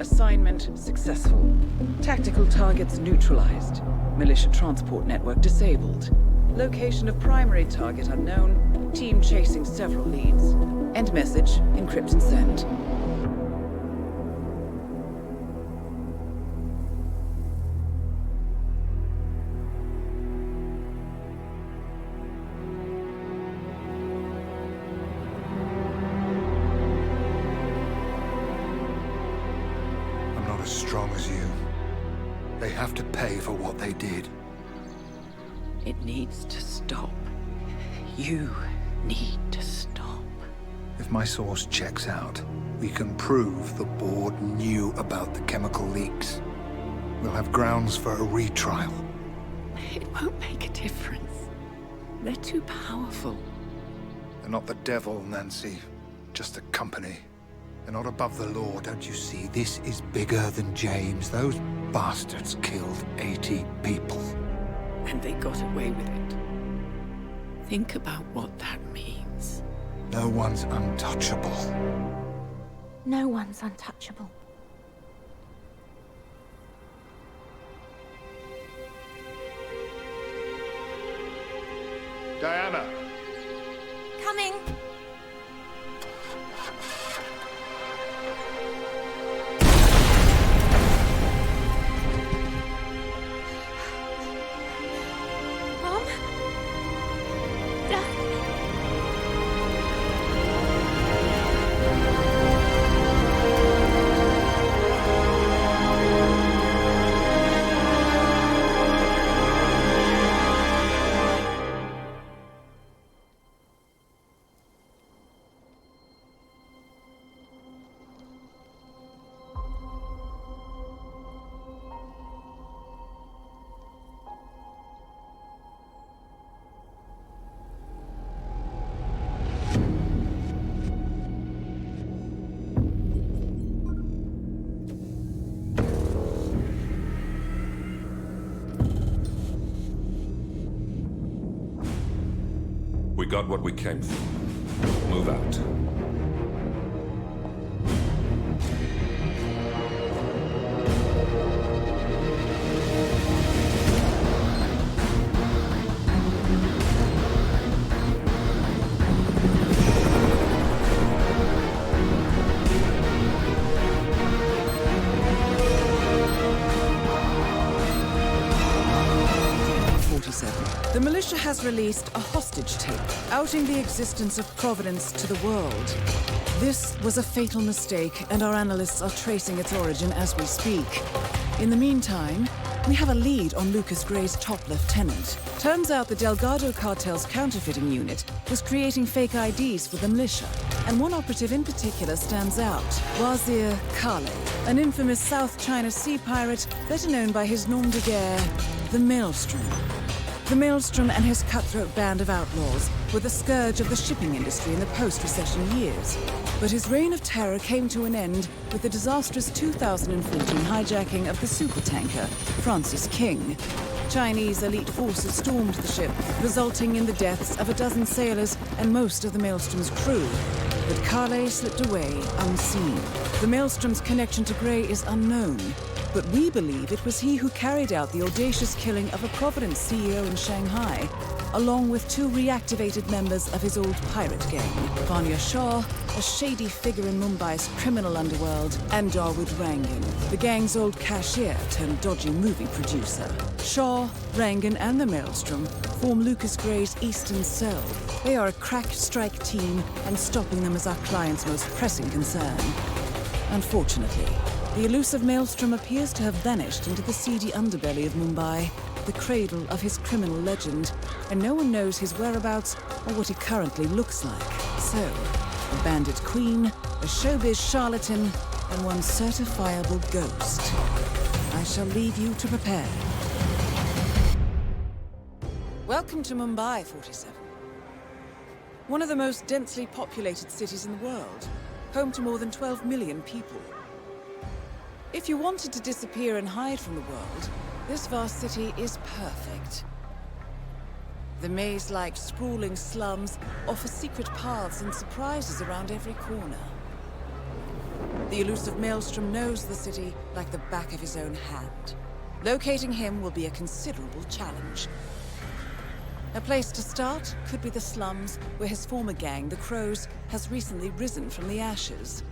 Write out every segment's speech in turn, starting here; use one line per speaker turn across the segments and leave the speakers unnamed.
assignment successful. Tactical targets neutralized. Militia transport network disabled. Location of primary target unknown. Team chasing several leads. End message, encrypt and send.
As strong as you. They have to pay for what they did.
It needs to stop. You need to stop.
If my source checks out, we can prove the board knew about the chemical leaks. We'll have grounds for a retrial.
It won't make a difference. They're too powerful.
They're not the devil, Nancy. Just a company. They're not above the law, don't you see? This is bigger than James. Those bastards killed 80 people.
And they got away with it. Think about what that means.
No one's untouchable.
No one's untouchable.
Diana!
Coming!
We got what we came for. Move out.
The militia has released a hostage tape, outing the existence of Providence to the world. This was a fatal mistake, and our analysts are tracing its origin as we speak. In the meantime, we have a lead on Lucas Gray's top lieutenant. Turns out the Delgado cartel's counterfeiting unit was creating fake IDs for the militia, and one operative in particular stands out, Wazir Kale, an infamous South China Sea pirate better known by his nom de guerre, the Maelstrom. The Maelstrom and his cutthroat band of outlaws were the scourge of the shipping industry in the post-recession years. But his reign of terror came to an end with the disastrous 2014 hijacking of the supertanker, Francis King. Chinese elite forces stormed the ship, resulting in the deaths of a dozen sailors and most of the Maelstrom's crew. But Kale slipped away unseen. The Maelstrom's connection to Gray is unknown, but we believe it was he who carried out the audacious killing of a Providence CEO in Shanghai, along with two reactivated members of his old pirate gang, Vanya Shah, a shady figure in Mumbai's criminal underworld, and Dawood Rangan, the gang's old cashier turned dodgy movie producer. Shah, Rangan, and the Maelstrom form Lucas Gray's Eastern Cell. They are a crack strike team, and stopping them is our client's most pressing concern. Unfortunately, the elusive Maelstrom appears to have vanished into the seedy underbelly of Mumbai, the cradle of his criminal legend, and no one knows his whereabouts or what he currently looks like. So, a bandit queen, a showbiz charlatan, and one certifiable ghost. I shall leave you to prepare. Welcome to Mumbai, 47. One of the most densely populated cities in the world, home to more than 12 million people. If you wanted to disappear and hide from the world, this vast city is perfect. The maze-like sprawling slums offer secret paths and surprises around every corner. The elusive Maelstrom knows the city like the back of his own hand. Locating him will be a considerable challenge. A place to start could be the slums, where his former gang, the Crows, has recently risen from the ashes.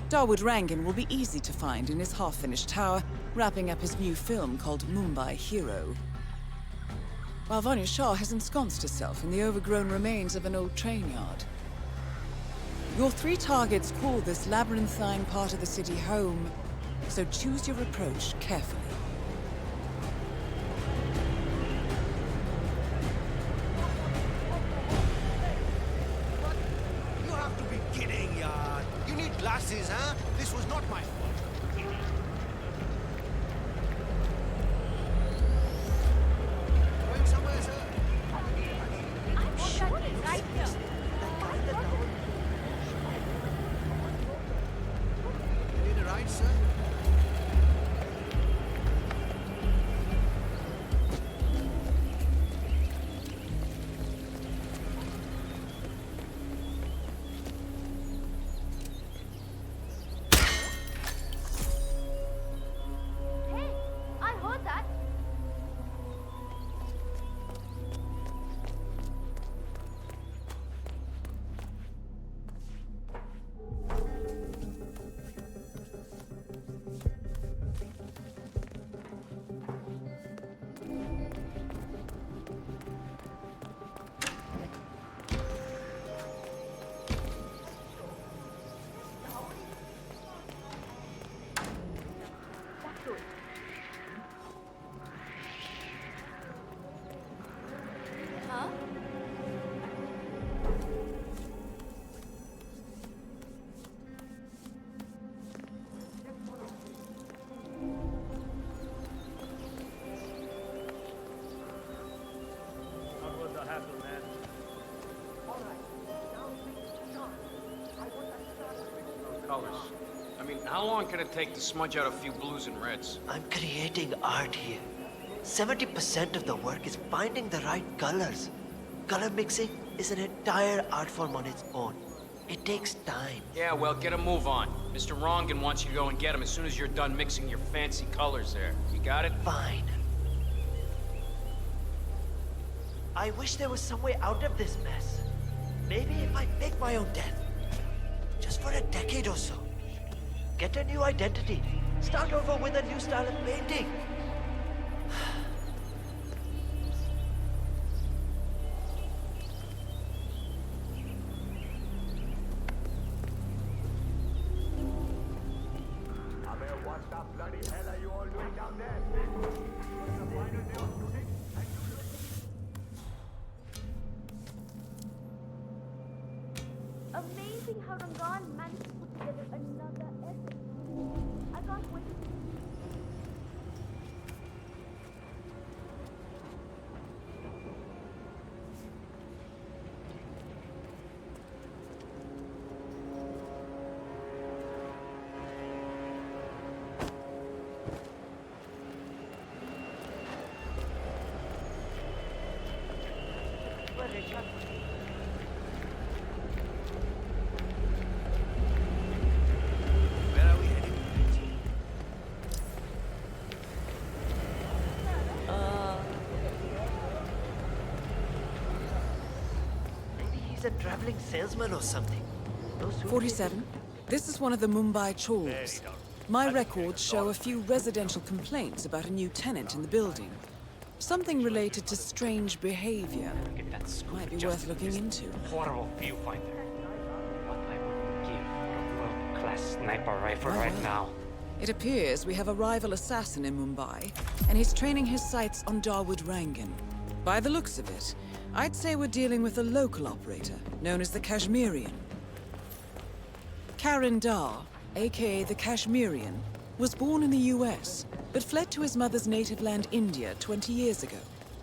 Dawood Rangan will be easy to find in his half-finished tower, wrapping up his new film called Mumbai Hero. While Vanya Shah has ensconced herself in the overgrown remains of an old train yard. Your 3 targets call this labyrinthine part of the city home, so choose your approach carefully.
You have to be kidding, yaar. You need glasses, huh? This was not my fault. Going somewhere, sir?
I'm sure it's right here.
You need a ride, sir?
Hey, I heard that. Huh?
Not worth the hassle, man.
Colors. I mean, how long can it take to smudge out a few blues and reds?
I'm creating art here. 70% of the work is finding the right colors. Color mixing is an entire art form on its own. It takes time.
Yeah, well, get a move on. Mr. Rongan wants you to go and get him as soon as you're done mixing your fancy colors there. You got it?
Fine. I wish there was some way out of this mess. Maybe if I fake my own death. Just for a decade or so. Get a new identity. Start over with a new style of painting.
What the bloody hell are you all doing down there? It's the final day of shooting, and you
Amazing how Rangan managed to put together another epic. I can't wait to see.
Where are we heading?
Maybe he's a traveling salesman or something. Those who
47. This is one of the Mumbai chawls. My records show a few residential complaints about a new tenant in the building. Something related to strange behavior.
Get that scoop
Might be
of
worth
justice
looking
this
into.
horrible viewfinder. What I would give for a world-class sniper rifle right
well.
now.
It appears we have a rival assassin in Mumbai, and he's training his sights on Dawood Rangan. By the looks of it, I'd say we're dealing with a local operator, known as the Kashmirian. Karan Dar, aka the Kashmirian, was born in the US, but fled to his mother's native land, India, 20 years ago,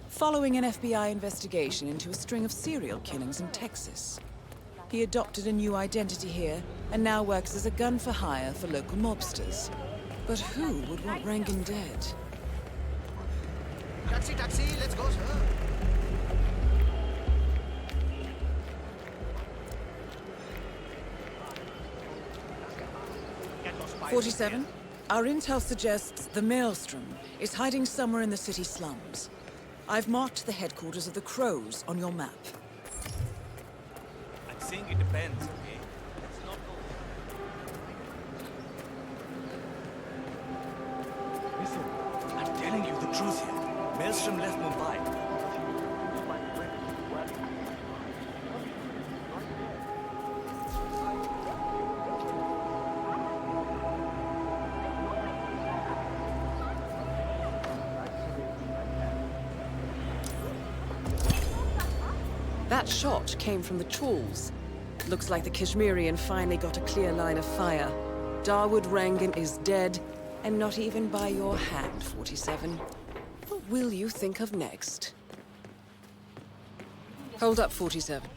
following an FBI investigation into a string of serial killings in Texas. He adopted a new identity here, and now works as a gun for hire for local mobsters. But who would want Rangan dead?
Taxi, taxi, let's go, sir.
47. Our intel suggests the Maelstrom is hiding somewhere in the city slums. I've marked the headquarters of the Crows on your map.
I'm saying it depends, okay? Let's not go. Listen, I'm telling you the truth here. Maelstrom left Mumbai.
That shot came from the tools. Looks like the Kashmirian finally got a clear line of fire. Dawood Rangan is dead, and not even by your hand, 47. What will you think of next? Hold up, 47.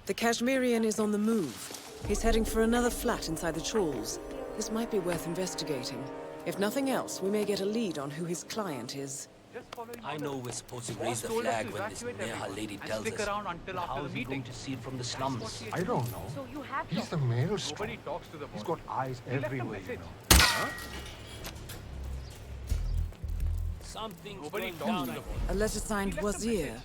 The Kashmirian is on the move. He's heading for another flat inside the tools. This might be worth investigating. If nothing else, we may get a lead on who his client is.
I know we're supposed to raise the flag when this Neha lady tells us. How is he going to see it from the slums?
I don't know.
So you have
He's the Maelstrom. He's got eyes everywhere, you know.
Something's going down.
A letter signed Wazir.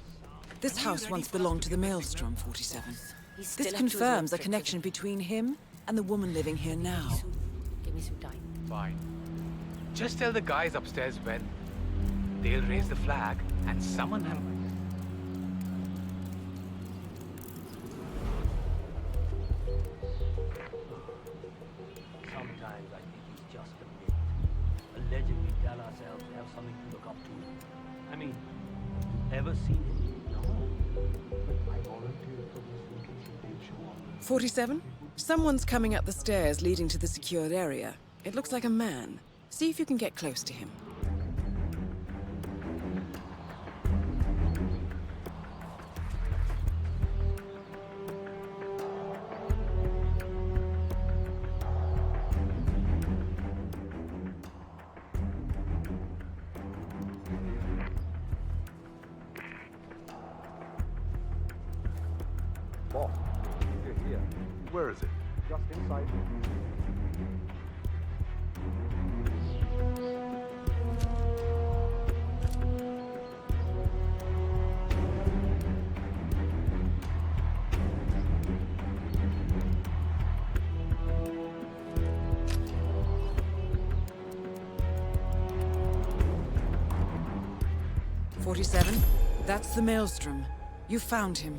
This house once belonged to the Maelstrom, 47. This confirms a connection between him and the woman living here now.
Give me some time.
Fine. Just tell the guys upstairs when. They'll raise the flag and summon him.
Sometimes I think he's just a myth. A legend we tell ourselves to have something to look up to. I mean, ever seen him?
No. But I volunteered for this in case he did show up.
47? Someone's coming up the stairs leading to the secured area. It looks like a man. See if you can get close to him.
Boss, you're here. Where is it? Just inside.
47? That's the Maelstrom. You found him.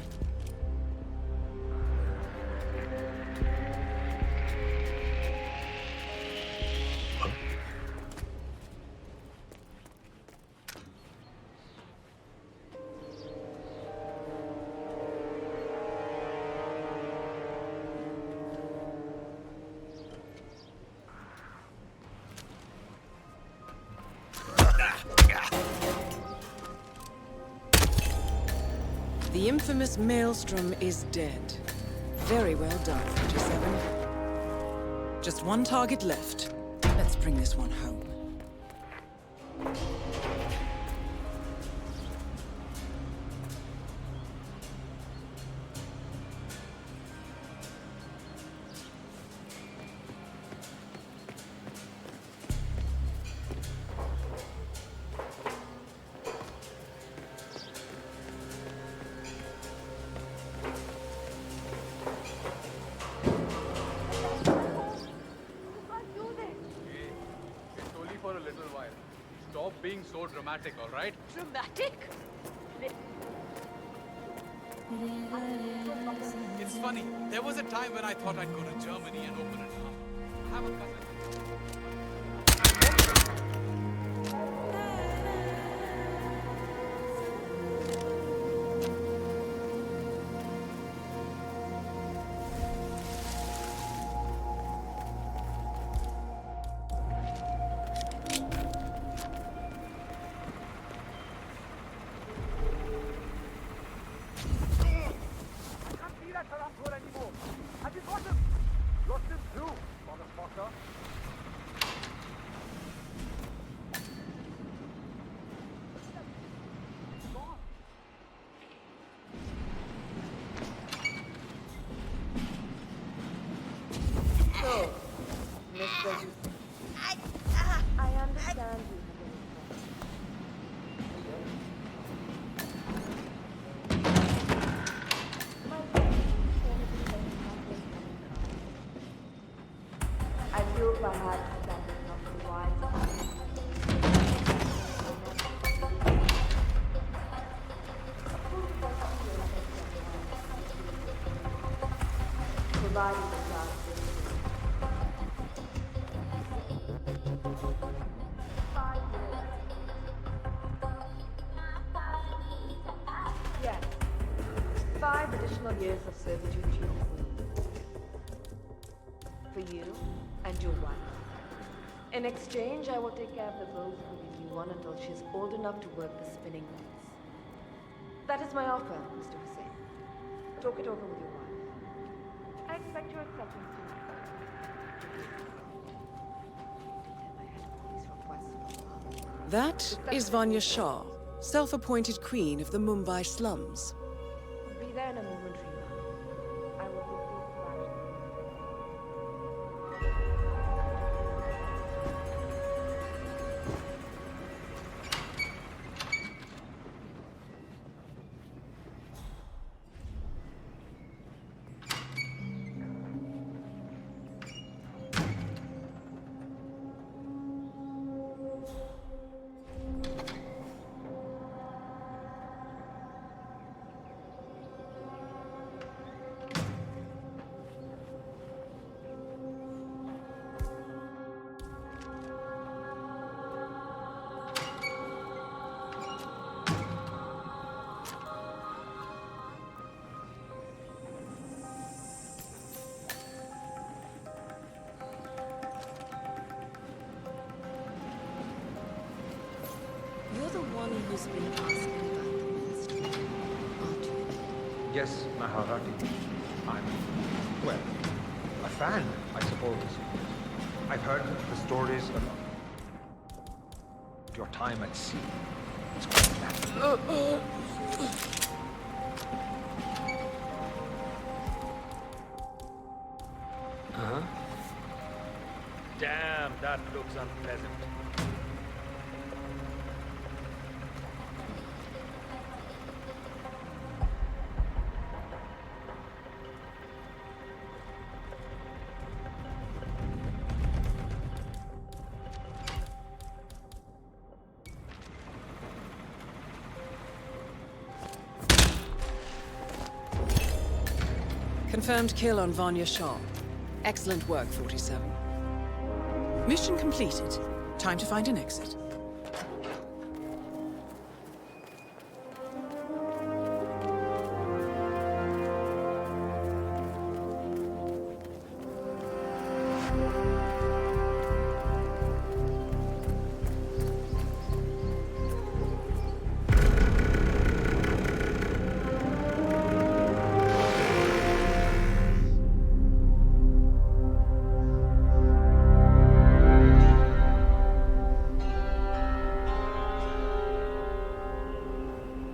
The infamous Maelstrom is dead. Very well done, 47. Just one target left. Let's bring this one home.
It's only for a little while. Stop being so dramatic, all right?
Dramatic?
It's funny. There was a time when I thought I'd go to Germany and open it up. I have a cousin.
Anymore. Have you got him? Lost him too, motherfucker.
providing the job. 5 years. Yes. 5 additional years of servitude to your queen. For you and your wife. In exchange, I will take care of the vows for the new one until she is old enough to work the spinning mills. That is my offer, Mr. Hussein. Talk it over with your wife. I expect your acceptance tonight.
That is Vanya Shah, self-appointed queen of the Mumbai slums.
Be there in a moment, Rima. I will book these flowers.
You're the one who's been asking about the ministry, aren't you?
Yes, Maharati. I'm, well, a fan, I suppose. I've heard the stories of your time at sea. It's quite that.
Uh-huh. Damn, that looks unpleasant.
Confirmed kill on Vanya Shah. Excellent work, 47. Mission completed. Time to find an exit.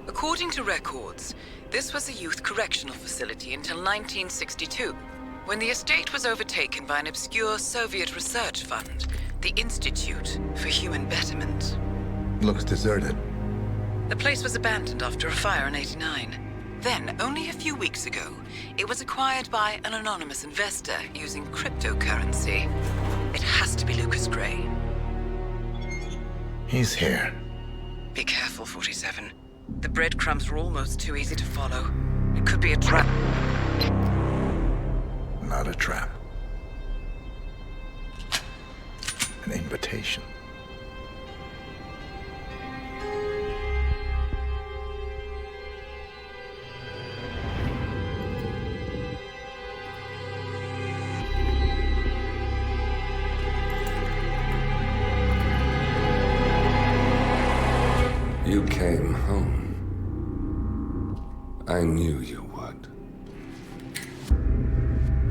According to records, this was a youth correctional facility until 1962, when the estate was overtaken by an obscure Soviet research fund, the Institute for Human Betterment.
Looks deserted.
The place was abandoned after a fire in '89. Then, only a few weeks ago, it was acquired by an anonymous investor using cryptocurrency. It has to be Lucas Gray.
He's here.
Be careful, 47. The breadcrumbs were almost too easy to follow. It could be a trap.
Not a trap. An invitation.
You came home. I knew you would.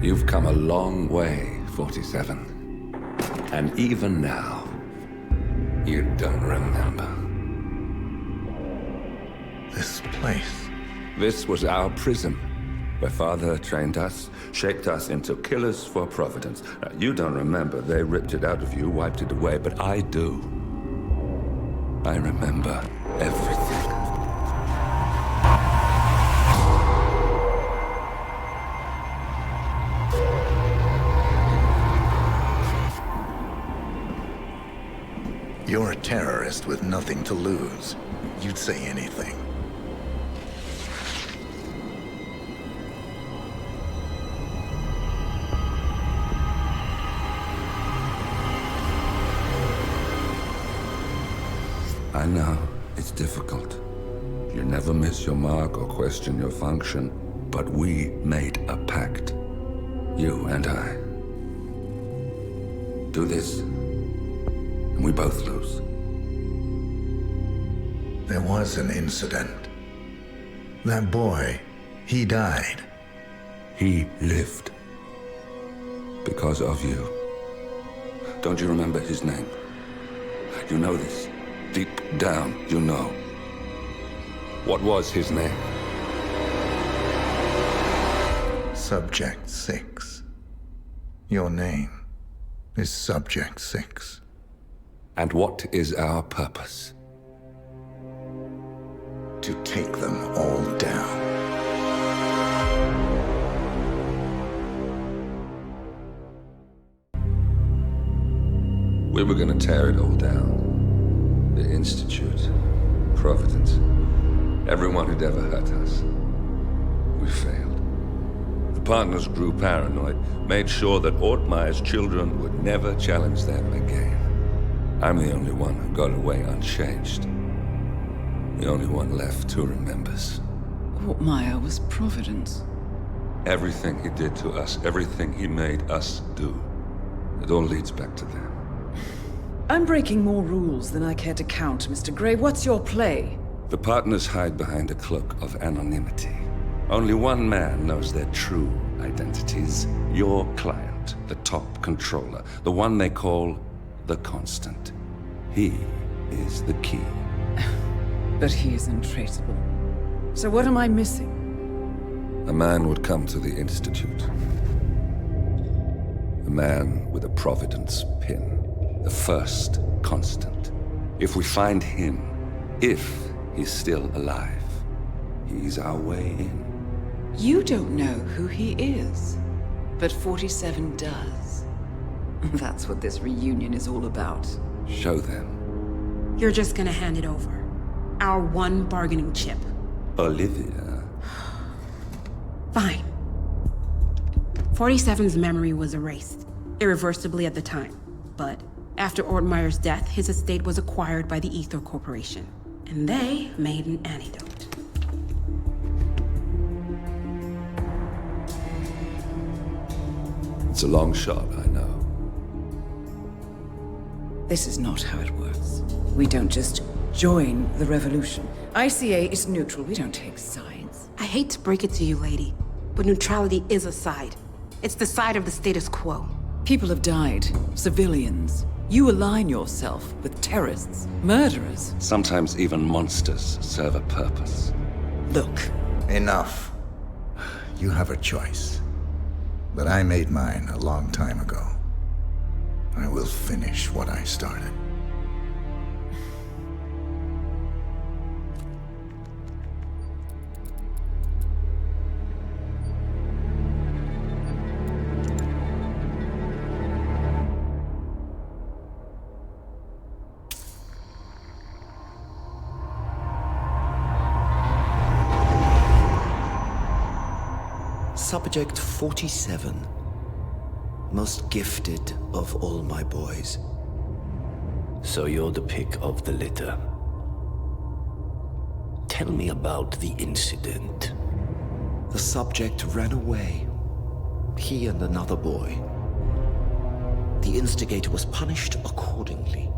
You've come a long way, 47. And even now, you don't remember.
This place.
This was our prison, where Father trained us, shaped us into killers for Providence. Now, you don't remember. They ripped it out of you, wiped it away, but I do. I remember everything.
You're a terrorist with nothing to lose. You'd say anything.
know, it's difficult. You never miss your mark or question your function, but we made a pact. You and I. Do this, and we both lose.
There was an incident. That boy, he died.
He lived. Because of you. Don't you remember his name? You know this. Deep down, you know. What was his name?
Subject 6. Your name is Subject 6.
And what is our purpose?
To take them all down.
We were gonna tear it all down. The Institute, Providence, everyone who'd ever hurt us. We failed. The partners grew paranoid, made sure that Ortmeyer's children would never challenge them again. I'm the only one who got away unchanged. The only one left who remembers.
Ortmeyer was Providence.
Everything he did to us, everything he made us do, it all leads back to them.
I'm breaking more rules than I care to count, Mr. Gray. What's your play?
The partners hide behind a cloak of anonymity. Only one man knows their true identities. Your client, the top controller, the one they call the Constant. He is the key.
But he is untraceable. So what am I missing?
A man would come to the Institute. A man with a Providence pin. The first Constant. If we find him, if he's still alive, he's our way in.
You don't know who he is, but 47 does. That's what this reunion is all about.
Show them.
You're just gonna hand it over. Our one bargaining chip.
Olivia.
Fine. 47's memory was erased, irreversibly at the time. But after Ortmeyer's death, his estate was acquired by the Ether Corporation. And they made an antidote.
It's a long shot, I know.
This is not how it works. We don't just join the revolution. ICA is neutral. We don't take sides.
I hate to break it to you, lady, but neutrality is a side. It's the side of the status quo.
People have died. Civilians. You align yourself with terrorists, murderers.
Sometimes even monsters serve a purpose.
Look.
Enough. You have a choice. But I made mine a long time ago. I will finish what I started.
Subject 47. Most gifted of all my boys.
So you're the pick of the litter. Tell me about the incident.
The subject ran away. He and another boy. The instigator was punished accordingly.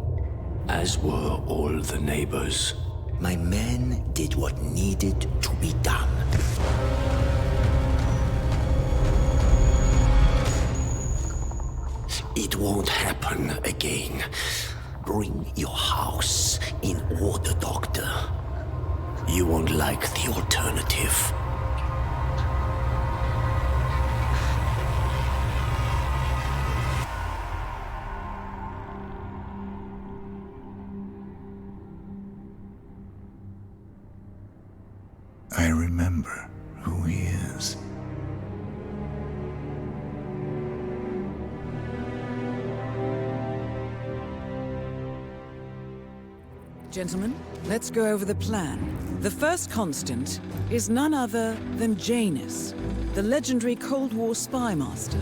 As were all the neighbors.
My men did what needed to be done.
It won't happen again. Bring your house in order, Doctor. You won't like the alternative.
I remember who he is.
Gentlemen, let's go over the plan. The first Constant is none other than Janus, the legendary Cold War spy master,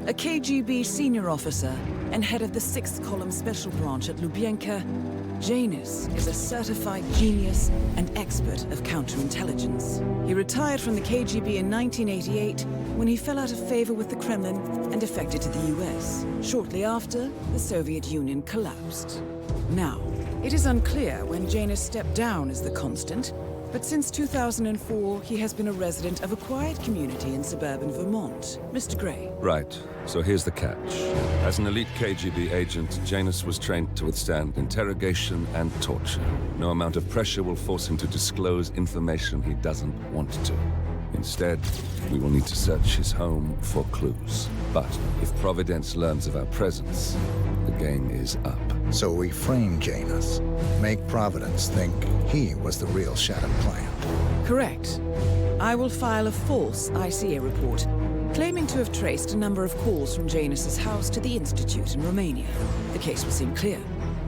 a KGB senior officer and head of the 6th Column Special Branch at Lubyanka Janus is a certified genius and expert of counterintelligence. He retired from the KGB in 1988 when he fell out of favor with the Kremlin and defected to the US. Shortly after, the Soviet Union collapsed. Now, it is unclear when Janus stepped down as the Constant, but since 2004, he has been a resident of a quiet community in suburban Vermont. Mr. Gray.
Right. So here's the catch. As an elite KGB agent, Janus was trained to withstand interrogation and torture. No amount of pressure will force him to disclose information he doesn't want to. Instead, we will need to search his home for clues. But if Providence learns of our presence, the game is up.
So we frame Janus, make Providence think he was the real Shattered Plant.
Correct. I will file a false ICA report, claiming to have traced a number of calls from Janus's house to the Institute in Romania. The case will seem clear.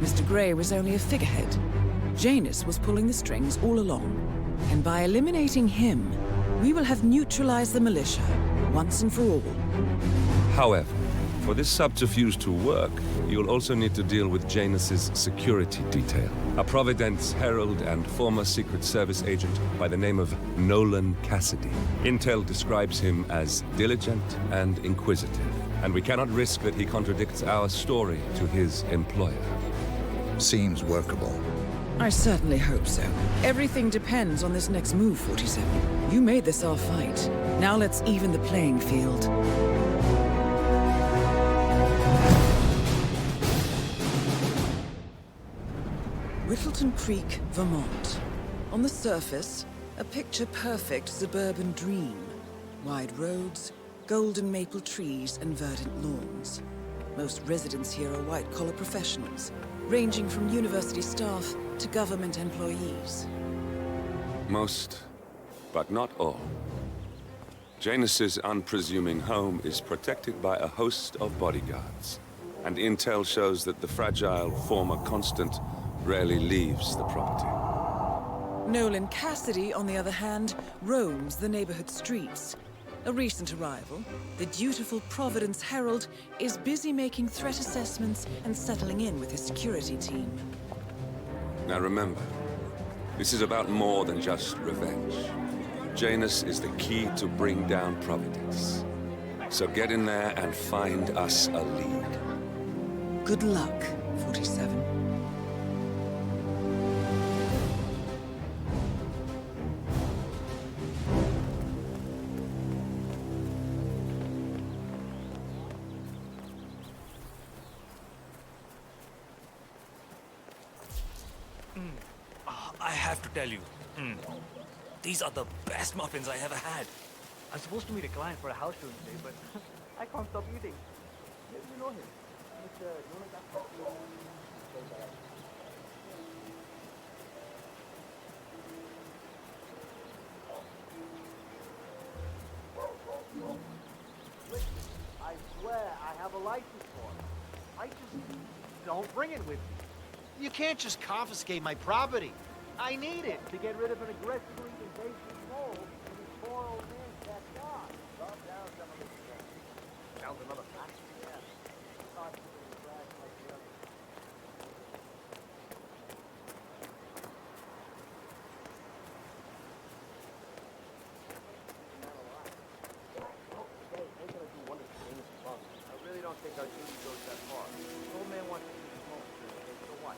Mr. Gray was only a figurehead. Janus was pulling the strings all along. And by eliminating him, we will have neutralized the militia, once and for all.
However, for this subterfuge to work, you'll also need to deal with Janus's security detail. A Providence herald and former Secret Service agent by the name of Nolan Cassidy. Intel describes him as diligent and inquisitive, and we cannot risk that he contradicts our story to his employer.
Seems workable.
I certainly hope so. Everything depends on this next move, 47. You made this our fight. Now let's even the playing field. Whittleton Creek, Vermont. On the surface, a picture-perfect suburban dream. Wide roads, golden maple trees, and verdant lawns. Most residents here are white-collar professionals, ranging from university staff to government employees.
Most, but not all. Janus's unpresuming home is protected by a host of bodyguards, and intel shows that the fragile former Constant rarely leaves the property.
Nolan Cassidy, on the other hand, roams the neighborhood streets. A recent arrival, the dutiful Providence Herald is busy making threat assessments and settling in with his security team.
Now remember, this is about more than just revenge. Janus is the key to bring down Providence. So get in there and find us a lead.
Good luck, 47.
I have to tell you, these are the best muffins I ever had. I'm supposed to meet a client for a house show today, but I can't stop eating. Maybe you know him, Mr.
I swear I have a license for it. I just don't bring it with me.
You can't just confiscate my property. I need it.
To get rid of an aggressively invasive mole in his poor old man's backyard. Drop down some of this stuff. Found another factory, yeah. Not really trash like the others. I really don't think our duty goes that far. The old man wants to keep his home. So what?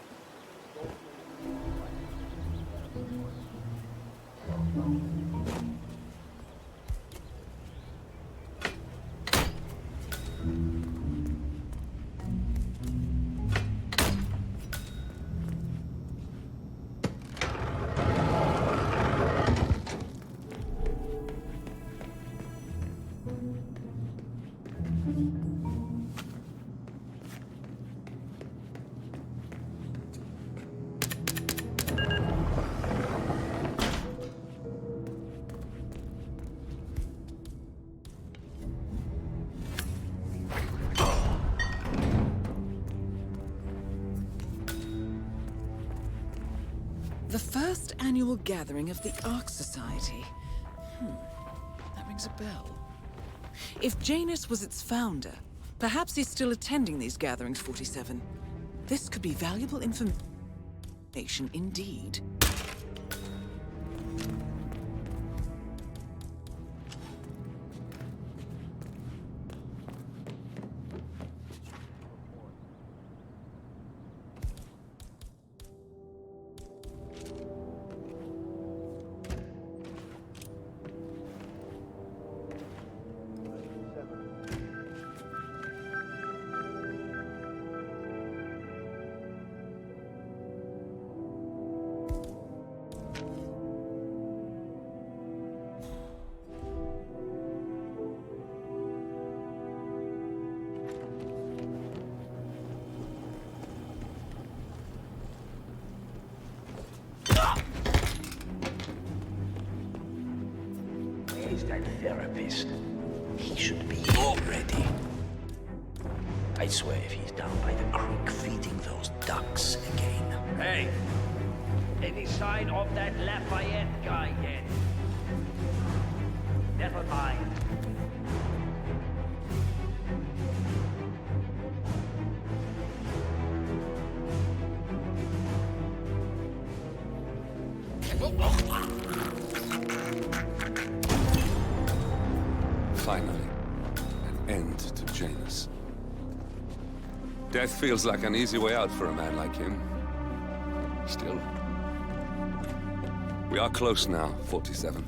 The first annual gathering of the Ark Society. That rings a bell. If Janus was its founder, perhaps he's still attending these gatherings, 47. This could be valuable information. nation indeed.
Where's that therapist? He should be ready. I swear if he's down by the creek feeding those ducks again.
Hey! Any sign of that Lafayette guy yet? Never mind.
Finally, an end to Janus. Death feels like an easy way out for a man like him. Still. We are close now, 47.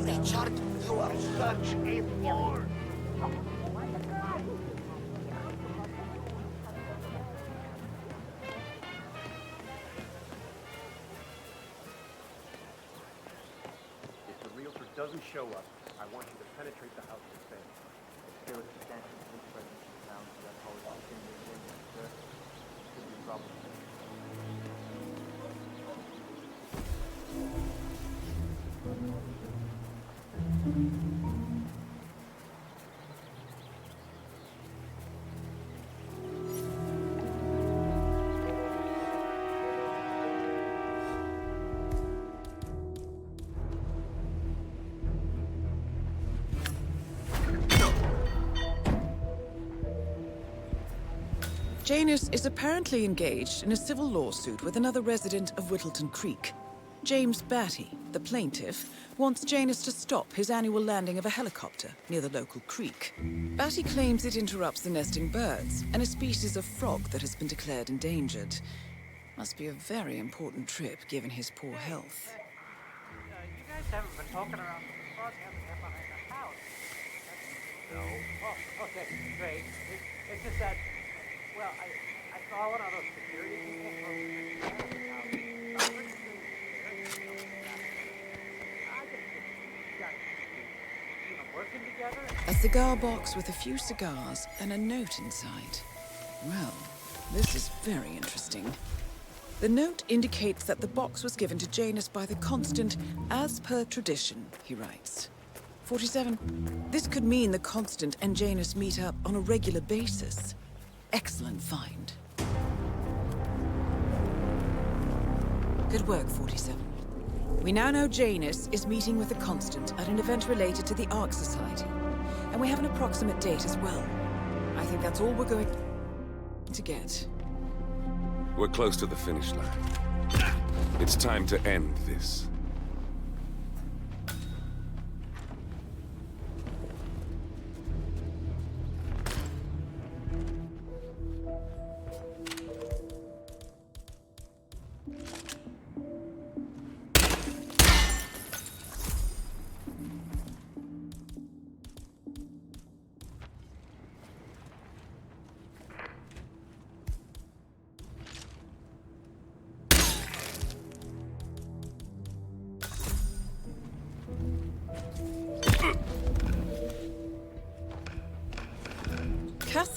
Richard, you are such a fool!
If the realtor doesn't show up, I want you to penetrate the house and say, there was substantial police presence in town, so that's how it's continuing, sir. Could be a problem.
Janus is apparently engaged in a civil lawsuit with another resident of Whittleton Creek. James Batty, the plaintiff, wants Janus to stop his annual landing of a helicopter near the local creek. Batty claims it interrupts the nesting birds and a species of frog that has been declared endangered. Must be a very important trip given his poor health.
You guys haven't been talking around the frog having that behind the house.
No.
Oh, okay, great. It's just that, well, I saw one of those security people from the house. Working together?
A cigar box with a few cigars and a note inside. Well, this is very interesting. The note indicates that the box was given to Janus by the Constant, as per tradition, he writes. 47. This could mean the Constant and Janus meet up on a regular basis. Excellent find. Good work, 47. We now know Janus is meeting with the Constant at an event related to the Ark Society. And we have an approximate date as well. I think that's all we're going to get.
We're close to the finish line. It's time to end this.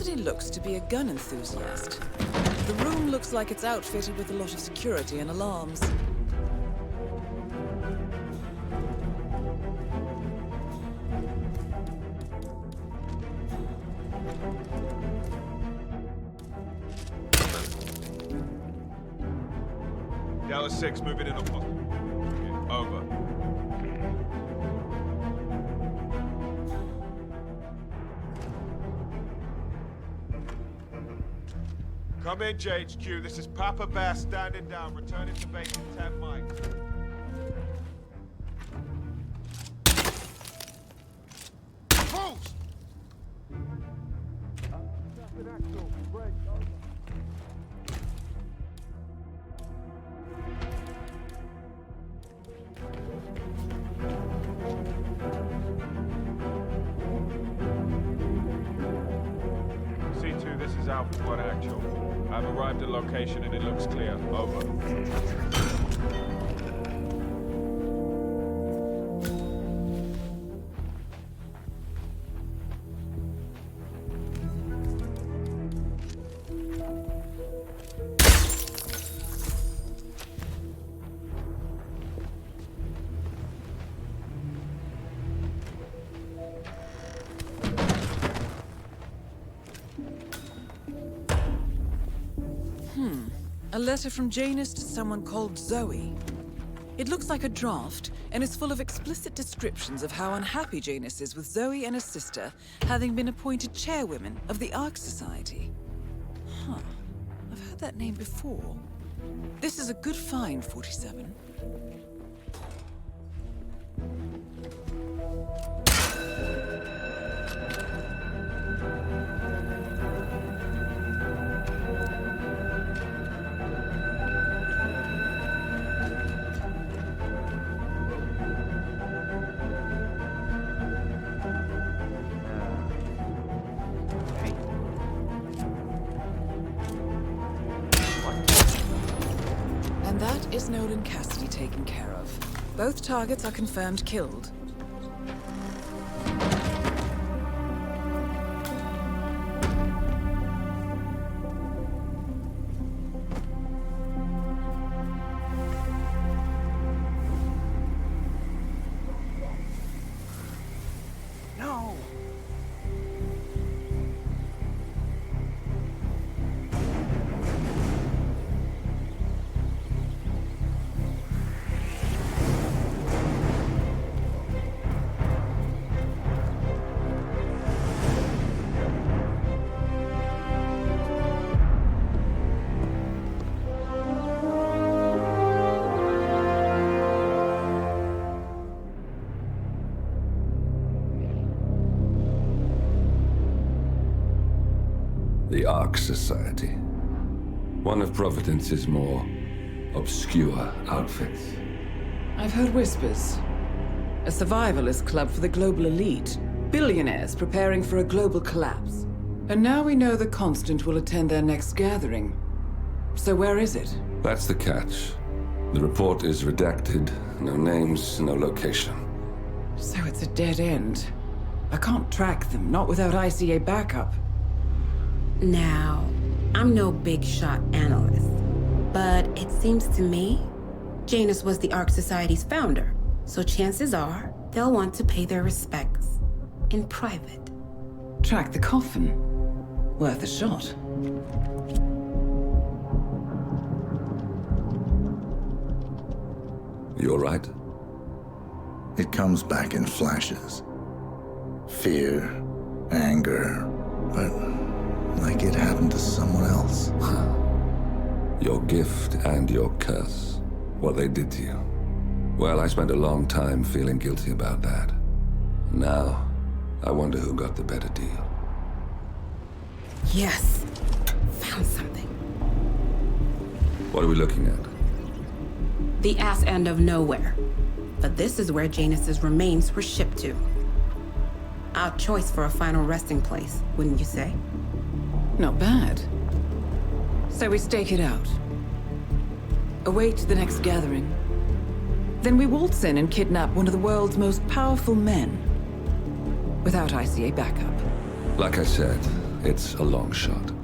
Cassidy looks to be a gun enthusiast. The room looks like it's outfitted with a lot of security and alarms.
Dallas 6, moving in on post. Over. Come in, JHQ. This is Papa Bear standing down, returning to base in 10 mics. Moves! C2, this is Alpha 1 actual. I've arrived at location and it looks clear. Over.
A letter from Janus to someone called Zoe. It looks like a draft, and is full of explicit descriptions of how unhappy Janus is with Zoe and her sister having been appointed chairwomen of the Ark Society. Huh. I've heard that name before. This is a good find, 47. And that is Nolan Cassidy taken care of. Both targets are confirmed killed.
No!
The Ark Society. One of Providence's more obscure outfits.
I've heard whispers. A survivalist club for the global elite. Billionaires preparing for a global collapse. And now we know the Constant will attend their next gathering. So where is it?
That's the catch. The report is redacted. No names, no location.
So it's a dead end. I can't track them, not without ICA backup.
Now, I'm no big shot analyst, but it seems to me Janus was the Ark Society's founder, so chances are they'll want to pay their respects in private.
Track the coffin. Worth a shot.
You all right?
It comes back in flashes. Fear, anger, but like it happened to someone else.
Your gift and your curse. What they did to you. Well, I spent a long time feeling guilty about that. Now, I wonder who got the better deal.
Yes. Found something.
What are we looking at?
The ass end of nowhere. But this is where Janus's remains were shipped to. Our choice for a final resting place, wouldn't you say?
Not bad. So we stake it out. Await the next gathering. Then we waltz in and kidnap one of the world's most powerful men. Without ICA backup.
Like I said, it's a long shot.